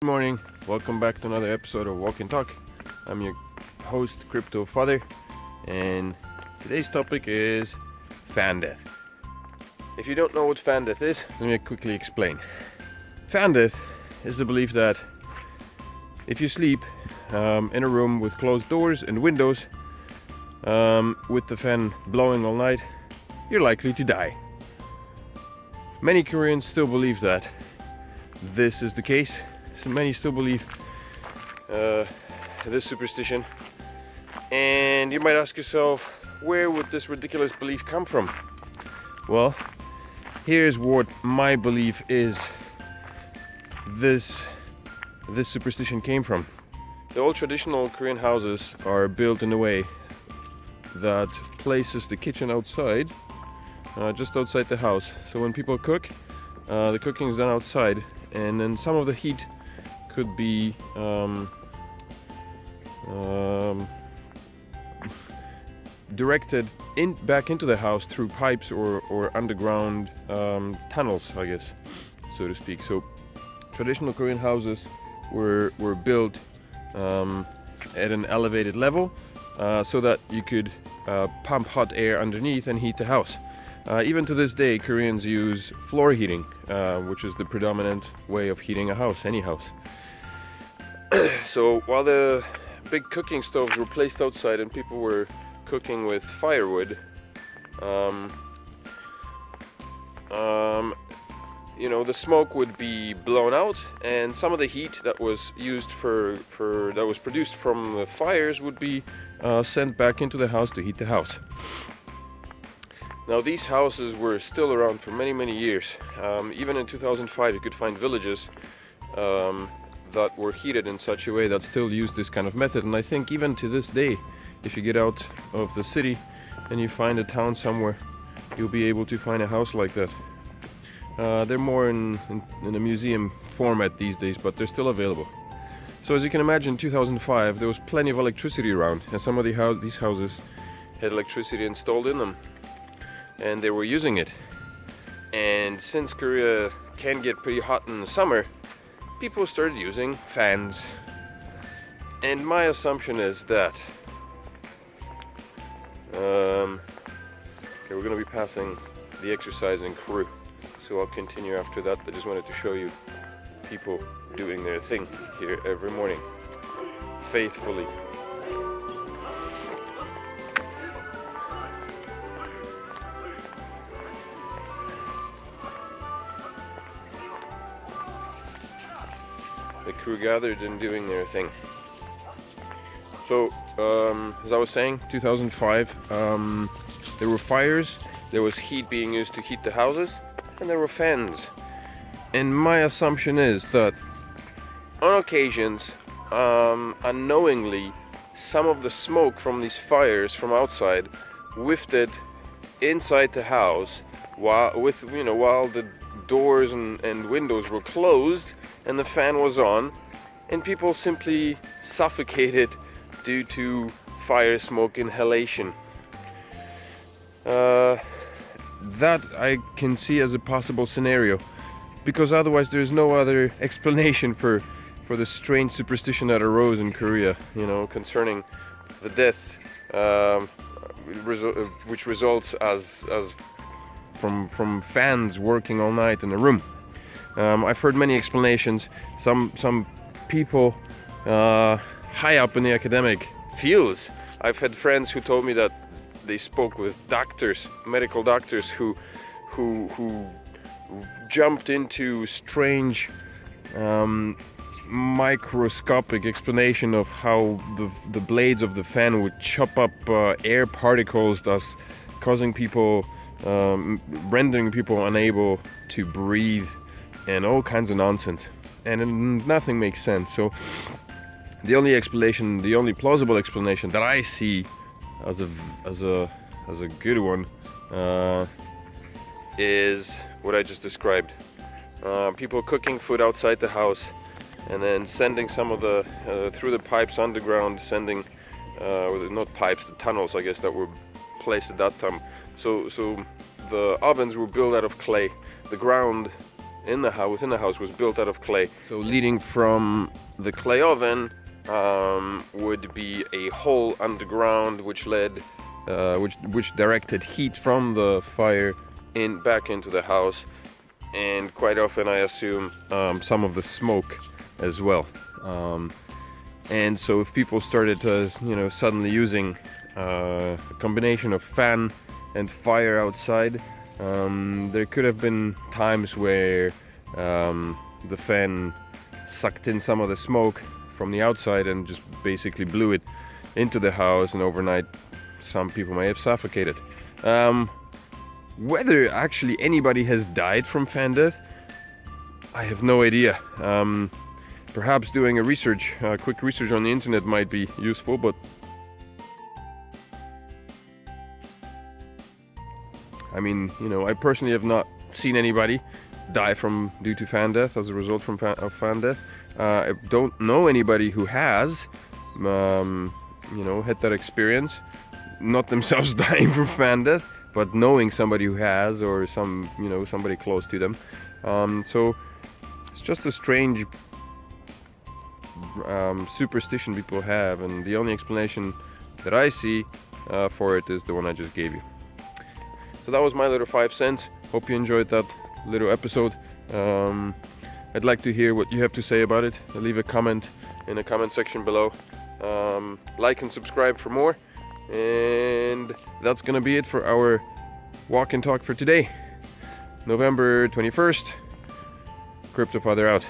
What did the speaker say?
Good morning, welcome back to another episode of Walk and Talk. I'm your host, Crypto Father, and today's topic is fan death. If you don't know what fan death is, let me quickly explain. Fan death is the belief that if you sleep in a room with closed doors and windows, with the fan blowing all night, you're likely to die. Many Koreans still believe that this is the case. So many still believe this superstition, and you might ask yourself, where would this ridiculous belief come from? Well, here's what my belief is this superstition came from. The old traditional Korean houses are built in a way that places the kitchen outside, just outside the house. So when people cook, the cooking is done outside, and then some of the heat could be directed back into the house through pipes or underground tunnels, I guess, so to speak. So traditional Korean houses were built at an elevated level so that you could pump hot air underneath and heat the house. Even to this day, Koreans use floor heating, which is the predominant way of heating a house, any house. So while the big cooking stoves were placed outside and people were cooking with firewood, the smoke would be blown out, and some of the heat that was used that was produced from the fires would be sent back into the house to heat the house. Now, these houses were still around for many years. Even in 2005, you could find villages that were heated in such a way that still use this kind of method. And I think even to this day, if you get out of the city and you find a town somewhere, you'll be able to find a house like that. They're more in a museum format these days, but they're still available. So as you can imagine, in 2005, there was plenty of electricity around, and some of these houses had electricity installed in them, and they were using it. And since Korea can get pretty hot in the summer, people started using fans. And my assumption is that okay, we're going to be passing the exercising crew, so I'll continue after that. I just wanted to show you people doing their thing here every morning faithfully. The crew gathered and doing their thing. So, as I was saying, 2005, there were fires, there was heat being used to heat the houses, and there were fans. And my assumption is that on occasions, unknowingly, some of the smoke from these fires from outside wafted inside the house while the doors and windows were closed and the fan was on, and people simply suffocated due to fire smoke inhalation. That I can see as a possible scenario, because otherwise there is no other explanation for the strange superstition that arose in Korea, concerning the death, which results as from fans working all night in a room. I've heard many explanations. Some people high up in the academic fields, I've had friends who told me that they spoke with medical doctors who jumped into strange microscopic explanation of how the blades of the fan would chop up air particles, thus causing people, rendering people unable to breathe, and all kinds of nonsense, and nothing makes sense. So the only plausible explanation that I see as a good one is what I just described. People cooking food outside the house and then sending some of the through the pipes underground, sending not pipes, the tunnels, I guess, that were placed at that time. So the ovens were built out of clay. The ground in the house, within the house, was built out of clay. So leading from the clay oven would be a hole underground, which led, which directed heat from the fire back into the house, and quite often I assume some of the smoke as well. And so if people started to, suddenly using a combination of fan and fire outside, there could have been times where the fan sucked in some of the smoke from the outside and just basically blew it into the house, and overnight some people may have suffocated. Whether actually anybody has died from fan death, I have no idea. Perhaps doing a quick research on the internet might be useful, but I mean, I personally have not seen anybody die due to fan death as a result of fan death. I don't know anybody who has, had that experience, not themselves dying from fan death, but knowing somebody who has, or somebody close to them. So it's just a strange superstition people have, and the only explanation that I see for it is the one I just gave you. So that was my little 5 cents. Hope you enjoyed that little episode. I'd like to hear what you have to say about it. Leave a comment in the comment section below. Like and subscribe for more. And that's gonna be it for our walk and talk for today, November 21st. Crypto Father out.